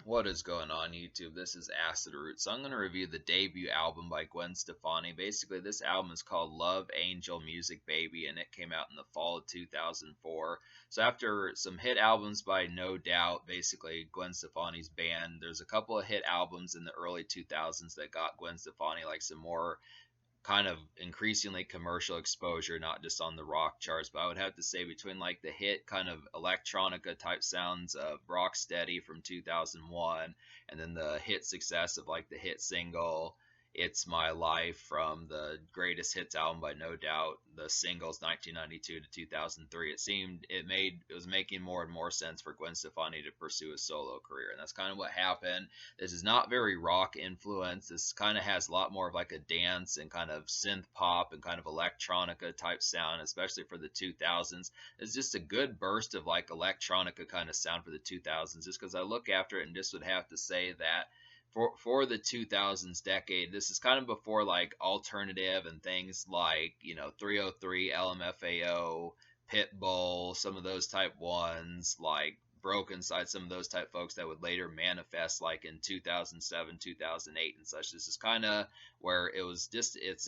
What is going on YouTube? This is Acid Root. So I'm going to review the debut album by Gwen Stefani. Basically, this album is called Love Angel Music Baby, and it came out in the fall of 2004. So after some hit albums by No Doubt, basically Gwen Stefani's band, there's a couple of hit albums in the early 2000s that got Gwen Stefani like some more kind of increasingly commercial exposure, not just on the rock charts. But I would have to say between like the hit kind of electronica type sounds of Rocksteady from 2001 and then the hit success of like the hit single It's My Life from the Greatest Hits album by No Doubt, the singles 1992 to 2003, it was making more and more sense for Gwen Stefani to pursue a solo career, and that's kind of what happened. This is not very rock influenced. This kind of has a lot more of like a dance and kind of synth pop and kind of electronica type sound, especially for the 2000s. It's just a good burst of like electronica kind of sound for the 2000s, just because I look after it and just would have to say that for the 2000s decade, this is kind of before like alternative and things like 303, LMFAO, Pitbull, some of those type ones, like Broken Side, some of those type folks that would later manifest like in 2007, 2008 and such. This is kind of where it was just this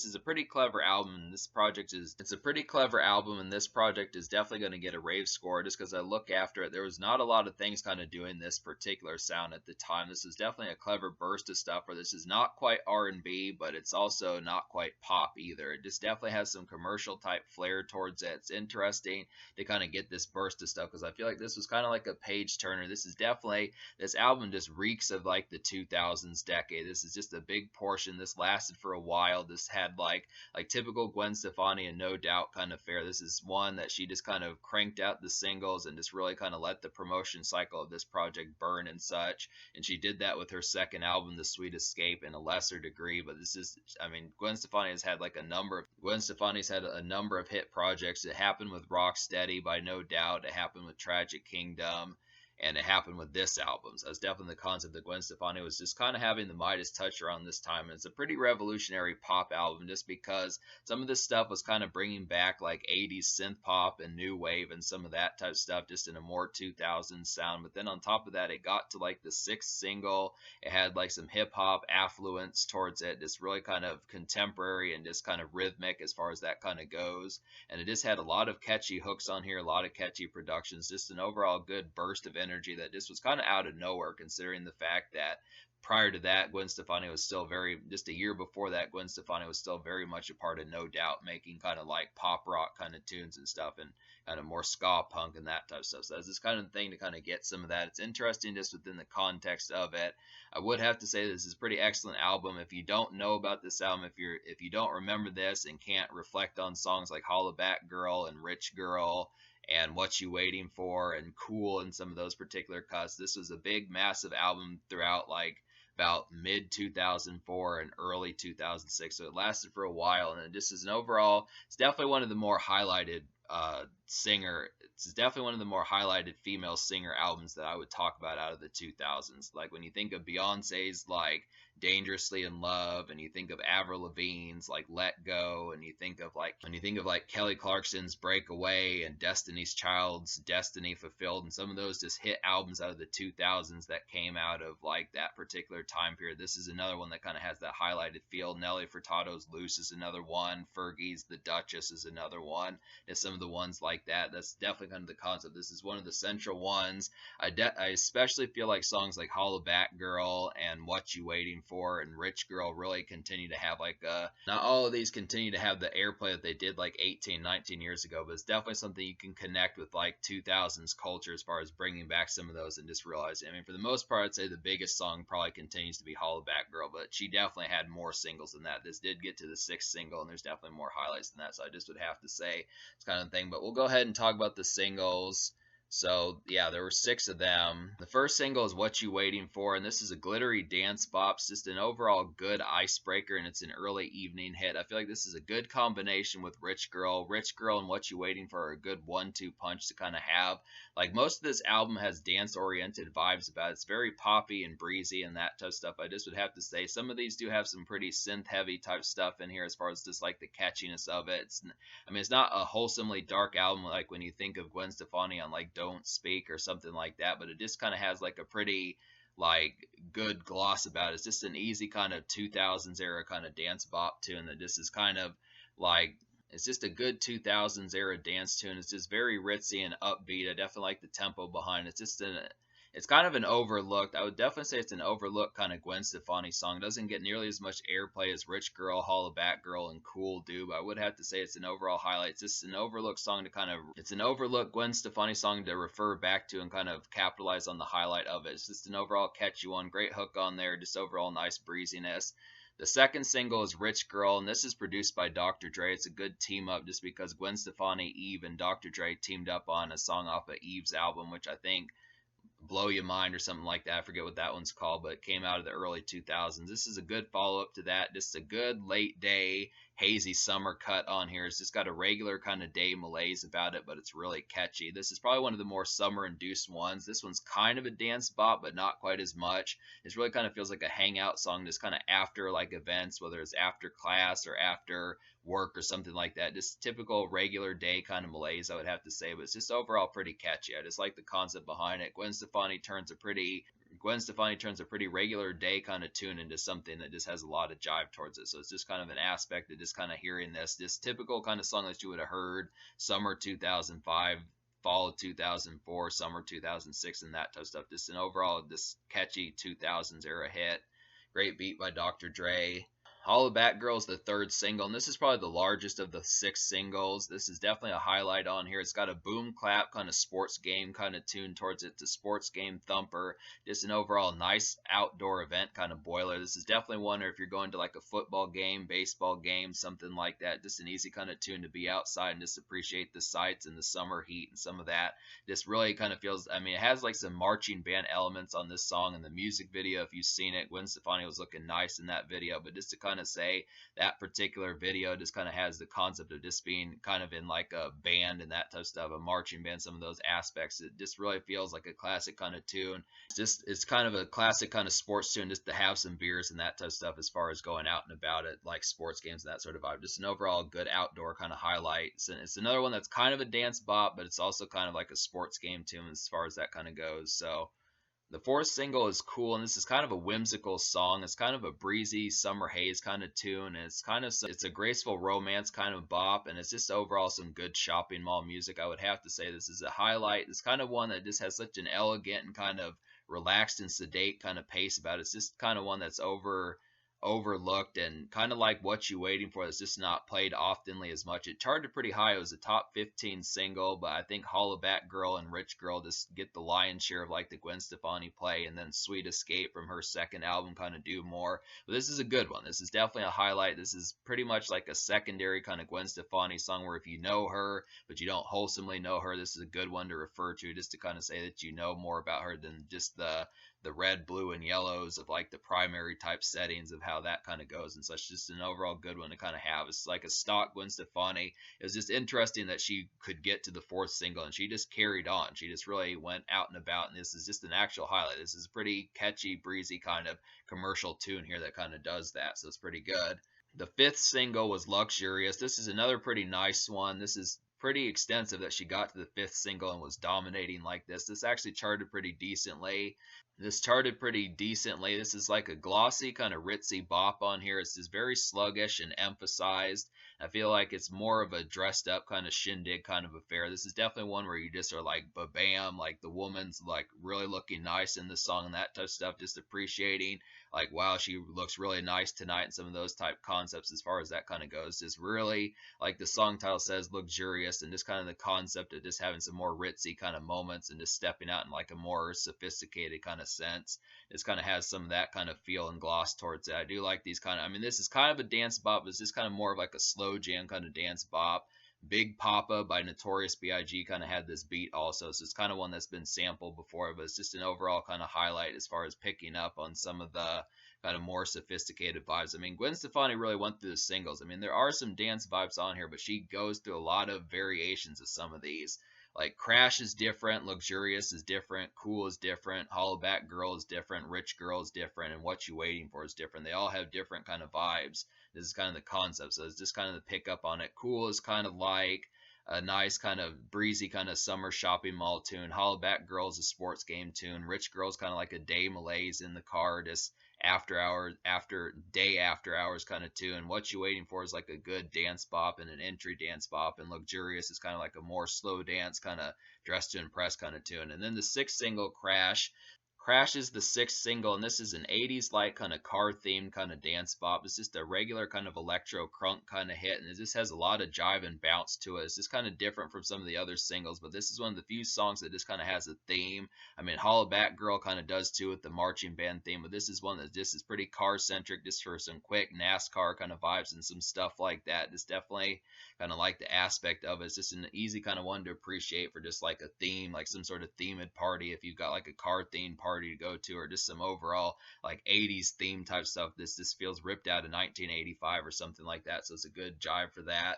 is a pretty clever album. It's a pretty clever album, and this project is definitely going to get a rave score just because I look after it. There was not a lot of things kind of doing this particular sound at the time. This is definitely a clever burst of stuff where this is not quite R&B, but it's also not quite pop either. It just definitely has some commercial type flair towards it. It's interesting to kind of get this burst of stuff because I feel like this was kind of like a page turner. This album just reeks of like the 2000s decade. This is just a big portion. This lasted for a while. This had like typical Gwen Stefani and No Doubt kind of fare. This is one that she just kind of cranked out the singles and just really kind of let the promotion cycle of this project burn and such. And she did that with her second album, The Sweet Escape, in a lesser degree. But Gwen Stefani's had a number of hit projects. It happened with Rocksteady by No Doubt. It happened with Tragic Kingdom, and it happened with this album. So it's definitely the concept that Gwen Stefani was just kind of having the Midas touch around this time. And it's a pretty revolutionary pop album just because some of this stuff was kind of bringing back like 80s synth pop and new wave and some of that type of stuff just in a more 2000s sound. But then on top of that, it got to like the sixth single. It had like some hip hop affluence towards it, just really kind of contemporary and just kind of rhythmic as far as that kind of goes. And it just had a lot of catchy hooks on here, a lot of catchy productions, just an overall good burst of energy that just was kind of out of nowhere, considering the fact that prior to that, just a year before that, Gwen Stefani was still very much a part of No Doubt, making kind of like pop rock kind of tunes and stuff, and kind of more ska punk and that type of stuff. So that's this kind of thing to kind of get some of that. It's interesting just within the context of it. I would have to say this is a pretty excellent album. If you don't know about this album, if you don't remember this and can't reflect on songs like Hollaback Girl and Rich Girl and What You Waiting For and Cool and some of those particular cuts, this was a big, massive album throughout like about mid 2004 and early 2006. So it lasted for a while, and it just is an overall, it's definitely one of the more highlighted it's definitely one of the more highlighted female singer albums that I would talk about out of the 2000s. Like when you think of Beyonce's like Dangerously in Love, and you think of Avril Lavigne's like Let Go, and you think of like Kelly Clarkson's Breakaway and Destiny's Child's Destiny Fulfilled, and some of those just hit albums out of the 2000s that came out of like that particular time period. This is another one that kind of has that highlighted feel. Nelly Furtado's Loose is another one. Fergie's The Duchess is another one. There's some of the ones like that. That's definitely kind of the concept. This is one of the central ones. I especially feel like songs like Hollaback Girl and What You Waiting For and Rich Girl really continue to have like not all of these continue to have the airplay that they did like 18, 19 years ago, but it's definitely something you can connect with like 2000s culture as far as bringing back some of those and just realizing. I mean, for the most part, I'd say the biggest song probably continues to be Hollaback Girl, but she definitely had more singles than that. This did get to the sixth single, and there's definitely more highlights than that, so I just would have to say it's kind of thing. But we'll go ahead and talk about the singles. So yeah, there were 6 of them. The first single is What You Waiting For, and this is a glittery dance bop. It's just an overall good icebreaker, and it's an early evening hit. I feel like this is a good combination with Rich Girl. Rich Girl and What You Waiting For are a good 1-2 punch to kind of have. Like most of this album has dance-oriented vibes about it. It's very poppy and breezy and that type of stuff. I just would have to say some of these do have some pretty synth-heavy type stuff in here as far as just like the catchiness of it. It's not a wholesomely dark album like when you think of Gwen Stefani on like Don't Speak or something like that, but it just kind of has like a pretty like good gloss about it. It's just an easy kind of 2000s era kind of dance bop tune that just is kind of like it's just a good 2000s era dance tune. It's just very ritzy and upbeat. I definitely like the tempo behind it. It's kind of an overlooked. I would definitely say it's an overlooked kind of Gwen Stefani song. It doesn't get nearly as much airplay as Rich Girl, Holla Back Girl, and Cool do, but I would have to say it's an overall highlight. It's just an overlooked song to kind of it's an overlooked Gwen Stefani song to refer back to and kind of capitalize on the highlight of it. It's just an overall catchy one, great hook on there, just overall nice breeziness. The second single is Rich Girl, and this is produced by Dr. Dre. It's a good team up just because Gwen Stefani, Eve, and Dr. Dre teamed up on a song off of Eve's album, which I think Blow Your Mind or something like that. I forget what that one's called, but it came out of the early 2000s. This is a good follow up to that. Just a good late day, hazy summer cut on here. It's just got a regular kind of day malaise about it, but it's really catchy. This is probably one of the more summer induced ones. This one's kind of a dance bop, but not quite as much. It really kind of feels like a hangout song, just kind of after like events, whether it's after class or after work or something like that. Just typical regular day kind of malaise, I would have to say, but it's just overall pretty catchy. I just like the concept behind it. Gwen Stefani turns a pretty regular day kind of tune into something that just has a lot of jive towards it. So it's just kind of an aspect of just kind of hearing this typical kind of song that you would have heard summer 2005, fall of 2004, summer 2006, and that type of stuff. Just an overall this catchy 2000s era hit. Great beat by Dr. Dre. Holla Back Girl is the third single, and this is probably the largest of the 6 singles. This is definitely a highlight on here. It's got a boom clap kind of sports game kind of tune towards it. It's a sports game thumper. Just an overall nice outdoor event kind of boiler. This is definitely one where if you're going to like a football game, baseball game, something like that, just an easy kind of tune to be outside and just appreciate the sights and the summer heat and some of that. This really kind of feels, I mean, it has like some marching band elements on this song and the music video. If you've seen it, Gwen Stefani was looking nice in that video, but just to kind of say that particular video just kind of has the concept of just being kind of in like a band and that type of stuff, a marching band, some of those aspects. It just really feels like a classic kind of tune. It's kind of a classic kind of sports tune just to have some beers and that type of stuff as far as going out and about it, like sports games and that sort of vibe. Just an overall good outdoor kind of highlight. It's another one that's kind of a dance bop, but it's also kind of like a sports game tune as far as that kind of goes. So the fourth single is Cool, and this is kind of a whimsical song. It's kind of a breezy summer haze kind of tune, and it's a graceful romance kind of bop, and it's just overall some good shopping mall music. I would have to say this is a highlight. It's kind of one that just has such an elegant and kind of relaxed and sedate kind of pace about it. It's just kind of one that's overlooked and kind of like What You Waiting For. It's just not played oftenly as much. It charted pretty high. It was a top 15 single, but I think Holla Back Girl and Rich Girl just get the lion's share of like the Gwen Stefani play, and then Sweet Escape from her second album kind of do more. But this is a good one. This is definitely a highlight. This is pretty much like a secondary kind of Gwen Stefani song where if you know her but you don't wholesomely know her, this is a good one to refer to just to kind of say that you know more about her than just the red, blue, and yellows of like the primary type settings of how that kind of goes and such. Just an overall good one to kind of have. It's like a stock Gwen Stefani. It was just interesting that she could get to the fourth single and she just carried on. She just really went out and about, and this is just an actual highlight. This is a pretty catchy, breezy kind of commercial tune here that kind of does that, so it's pretty good. The fifth single was Luxurious. This is another pretty nice one. This is pretty extensive that she got to the fifth single and was dominating like this. This actually charted pretty decently. This is like a glossy, kind of ritzy bop on here. It's just very sluggish and emphasized. I feel like it's more of a dressed up kind of shindig kind of affair. This is definitely one where you just are like, ba-bam, like the woman's like really looking nice in the song and that type of stuff, just appreciating like, wow, she looks really nice tonight and some of those type concepts as far as that kind of goes. Just really, like the song title says, luxurious, and just kind of the concept of just having some more ritzy kind of moments and just stepping out in like a more sophisticated kind of sense. This kind of has some of that kind of feel and gloss towards it. I do like these kind of, I mean, this is kind of a dance bop, but it's just kind of more of like a slow jam kind of dance bop. Big Papa by Notorious B.I.G. kind of had this beat also, so it's kind of one that's been sampled before, but it's just an overall kind of highlight as far as picking up on some of the kind of more sophisticated vibes. I mean, Gwen Stefani really went through the singles. I mean, there are some dance vibes on here, but she goes through a lot of variations of some of these. Like Crash is different, Luxurious is different, Cool is different, Holla Back Girl is different, Rich Girl is different, and What You Waiting For is different. They all have different kind of vibes. This is kind of the concept, so it's just kind of the pickup on it. Cool is kind of like a nice kind of breezy kind of summer shopping mall tune. Hollaback Girl is a sports game tune. Rich Girl's kind of like a day malaise in the car, just after hours, after hours kind of tune. What You Waiting For is like a good dance bop and an entry dance bop, and Luxurious is kind of like a more slow dance kind of dress to impress kind of tune. And then the sixth single, Crash is the sixth single, and this is an 80s like kind of car themed kind of dance bop. It's just a regular kind of electro crunk kind of hit, and it just has a lot of jive and bounce to it. It's just kind of different from some of the other singles, but this is one of the few songs that just kind of has a theme. I mean, Hollaback Girl kind of does too with the marching band theme, but this is one that just is pretty car centric, just for some quick NASCAR kind of vibes and some stuff like that. Just definitely kind of like the aspect of it. It's just an easy kind of one to appreciate for just like a theme, like some sort of themed party. If you've got like a car themed party to go to, or just some overall like 80s theme type stuff, this feels ripped out of 1985 or something like that. So it's a good jive for that.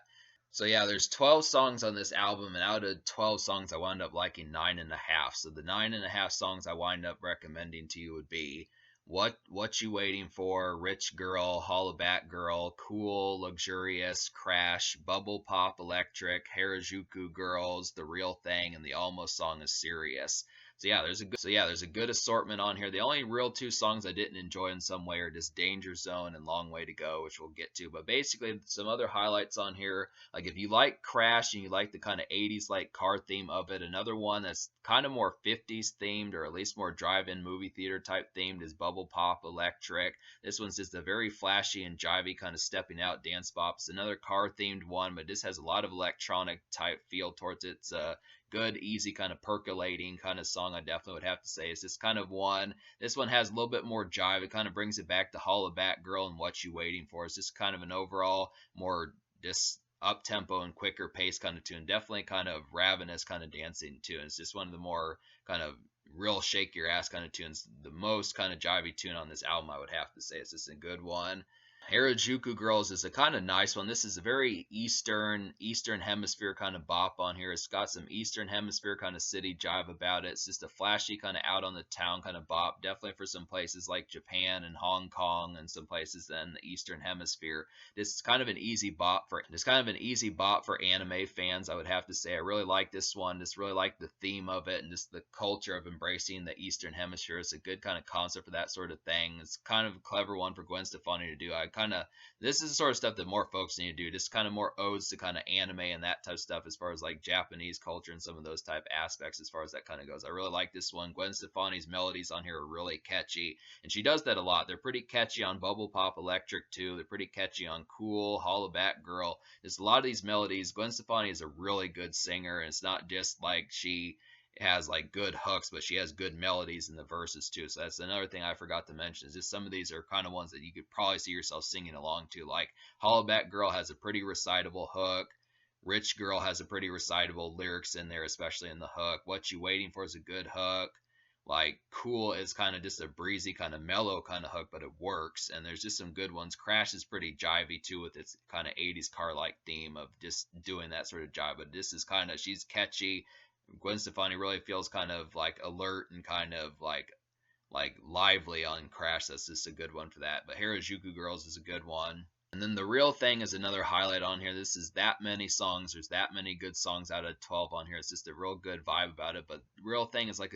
So yeah, there's 12 songs on this album, and out of 12 songs, I wound up liking 9.5. So the 9.5 songs I wind up recommending to you would be What You Waiting For, Rich Girl, Hollaback Girl, Cool, Luxurious, Crash, Bubble Pop Electric, Harajuku Girls, The Real Thing, and the Almost song is Serious. So yeah, there's a good assortment on here. The only real two songs I didn't enjoy in some way are just Danger Zone and Long Way to Go, which we'll get to. But basically, some other highlights on here, like if you like Crash and you like the kind of 80s like car theme of it, another one that's kind of more 50s themed, or at least more drive-in movie theater type themed, is Bubble Pop Electric. This one's just a very flashy and jivey kind of stepping out dance bop. It's another car themed one, but this has a lot of electronic type feel towards it. It's a good, easy kind of percolating kind of song, I definitely would have to say. It's just kind of one. This one has a little bit more jive. It kind of brings it back to Hollaback Girl and What You Waiting For. It's just kind of an overall more just up tempo and quicker pace kind of tune. Definitely kind of ravenous kind of dancing tune. It's just one of the more kind of real shake your ass kind of tunes. The most kind of jivey tune on this album, I would have to say. It's just a good one. Harajuku Girls is a kind of nice one. This is a very Eastern Hemisphere kind of bop on here. It's got some Eastern Hemisphere kind of city jive about it. It's just a flashy kind of out on the town kind of bop. Definitely for some places like Japan and Hong Kong and some places in the Eastern Hemisphere. This is kind of an easy bop for anime fans, I would have to say. I really like this one. Just really like the theme of it and just the culture of embracing the Eastern Hemisphere. It's a good kind of concept for that sort of thing. It's kind of a clever one for Gwen Stefani to do. This is the sort of stuff that more folks need to do. Just kind of more odes to kind of anime and that type of stuff, as far as like Japanese culture and some of those type aspects, as far as that kind of goes. I really like this one. Gwen Stefani's melodies on here are really catchy, and she does that a lot. They're pretty catchy on Bubble Pop Electric too. They're pretty catchy on Cool, Hollaback Girl. There's a lot of these melodies. Gwen Stefani is a really good singer, and it's not just like she has like good hooks, but she has good melodies in the verses too. So that's another thing I forgot to mention, is just some of these are kind of ones that you could probably see yourself singing along to. Like Hollaback Girl has a pretty recitable hook. Rich Girl has a pretty recitable lyrics in there, especially in the hook. What You Waiting For is a good hook. Like Cool is kind of just a breezy, kind of mellow kind of hook, but it works. And there's just some good ones. Crash is pretty jivey too, with its kind of 80s car like theme of just doing that sort of jive. But this is kind of, she's catchy. Gwen Stefani really feels kind of like alert and kind of like lively on Crash. That's just a good one for that. But Harajuku Girls is a good one. And then The Real Thing is another highlight on here. This is that many songs. There's that many good songs out of 12 on here. It's just a real good vibe about it. But The Real Thing is like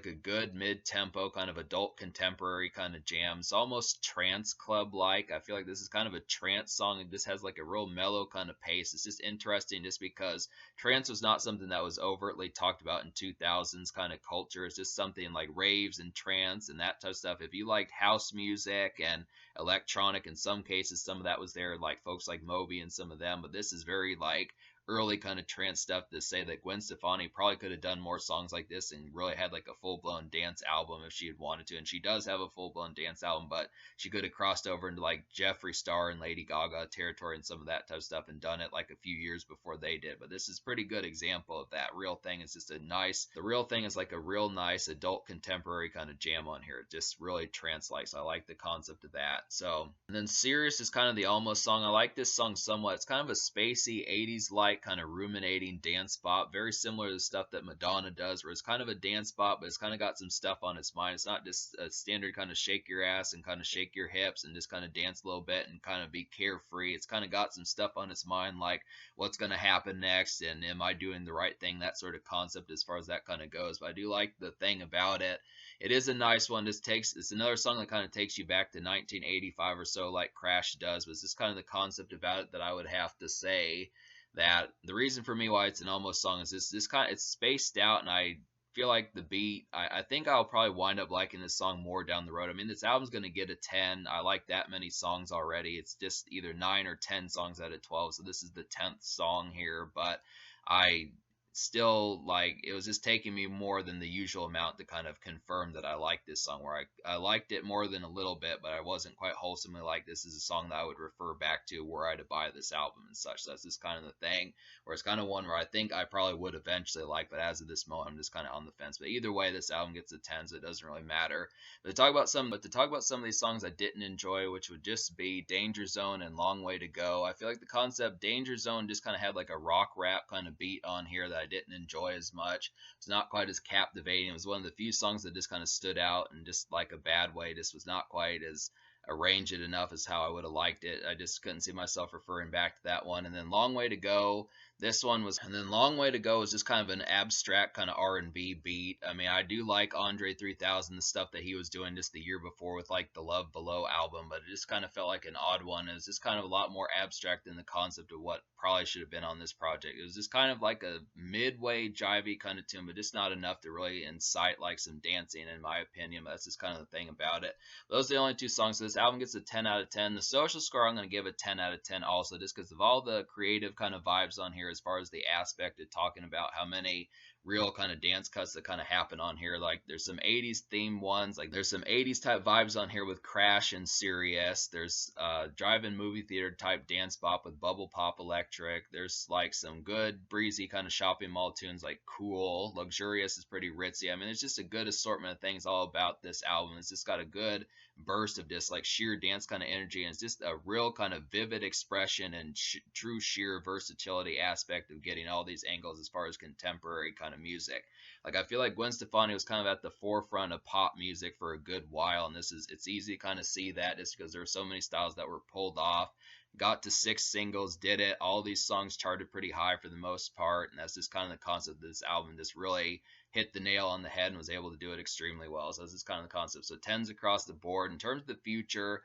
a good mid-tempo kind of adult contemporary kind of jam. It's almost trance club like. I feel like this is kind of a trance song, and this has like a real mellow kind of pace. It's just interesting just because trance was not something that was overtly talked about in 2000s kind of culture. It's just something like raves and trance and that type of stuff. If you liked house music and electronic, in some cases some of that was there, like folks like Moby and some of them, but this is very like early kind of trance stuff, to say that Gwen Stefani probably could have done more songs like this and really had like a full-blown dance album if she had wanted to. And she does have a full-blown dance album, but she could have crossed over into like Jeffree Star and Lady Gaga territory and some of that type of stuff and done it like a few years before they did. But this is a pretty good example of that. The Real Thing is like a real nice adult contemporary kind of jam on here. It just really trance-like, so I like the concept of that. So, and then Serious is kind of the almost song. I like this song somewhat. It's kind of a spacey 80s like light, kind of ruminating dance bop, very similar to the stuff that Madonna does, where it's kind of a dance bop, but it's kind of got some stuff on its mind. It's not just a standard kind of shake your ass and kind of shake your hips and just kind of dance a little bit and kind of be carefree. It's kind of got some stuff on its mind, like what's going to happen next and am I doing the right thing, that sort of concept as far as that kind of goes. But I do like the thing about it. It is a nice one. It's another song that kind of takes you back to 1985 or so, like Crash does. But it's just kind of the concept about it that I would have to say that the reason for me why it's an almost song is this kind of, it's spaced out, and I feel like the beat. I think I'll probably wind up liking this song more down the road. I mean, this album's gonna get a 10. I like that many songs already. It's just either 9 or 10 songs out of 12. So this is the 10th song here, but I still like it was just taking me more than the usual amount to kind of confirm that I liked this song, where I liked it more than a little bit, but I wasn't quite wholesomely like this is a song that I would refer back to were I to buy this album and such. So that's just kind of the thing, where it's kind of one where I think I probably would eventually like, but as of this moment I'm just kind of on the fence. But either way, this album gets a 10, so it doesn't really matter. But to talk about some of these songs I didn't enjoy, which would just be Danger Zone and Long Way to Go. I feel like the concept Danger Zone just kind of had like a rock rap kind of beat on here that I didn't enjoy as much. It's not quite as captivating. It was one of the few songs that just kind of stood out in just like a bad way. Just was not quite as arranged it enough as how I would have liked it. I just couldn't see myself referring back to that one. And then Long Way to Go. Long Way to Go was just kind of an abstract kind of R&B beat. I mean, I do like Andre 3000, the stuff that he was doing just the year before with like the Love Below album, but it just kind of felt like an odd one. It was just kind of a lot more abstract than the concept of what probably should have been on this project. It was just kind of like a midway jivey kind of tune, but just not enough to really incite like some dancing, in my opinion. But that's just kind of the thing about it. Those are the only two songs. So this album gets a 10 out of 10. The Social Score, I'm going to give a 10 out of 10 also, just because of all the creative kind of vibes on here as far as the aspect of talking about how many real kind of dance cuts that kind of happen on here. Like there's some 80s theme ones, like there's some 80s type vibes on here with Crash and Serious. There's drive-in movie theater type dance bop with Bubble Pop Electric. There's like some good breezy kind of shopping mall tunes like Cool. Luxurious is pretty ritzy. I mean, it's just a good assortment of things all about this album. It's just got a good burst of just like sheer dance kind of energy, and it's just a real kind of vivid expression and true sheer versatility aspect of getting all these angles as far as contemporary kind of music. Like I feel like Gwen Stefani was kind of at the forefront of pop music for a good while, and it's easy to kind of see that just because there are so many styles that were pulled off. Got to 6 singles, did it. All these songs charted pretty high for the most part, and that's just kind of the concept of this album. Just really hit the nail on the head and was able to do it extremely well. So this is kind of the concept. So 10s across the board. In terms of the future,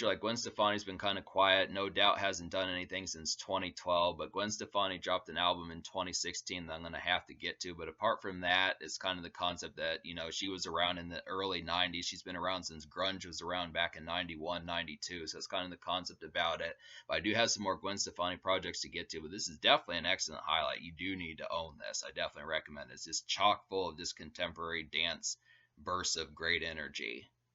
like Gwen Stefani's been kind of quiet. No Doubt hasn't done anything since 2012, but Gwen Stefani dropped an album in 2016 that I'm going to have to get to. But apart from that, it's kind of the concept that, you know, she was around in the early 90s. She's been around since grunge was around back in 91, 92. So it's kind of the concept about it. But I do have some more Gwen Stefani projects to get to, but this is definitely an excellent highlight. You do need to own this. I definitely recommend it. It's just chock full of this contemporary dance bursts of great energy.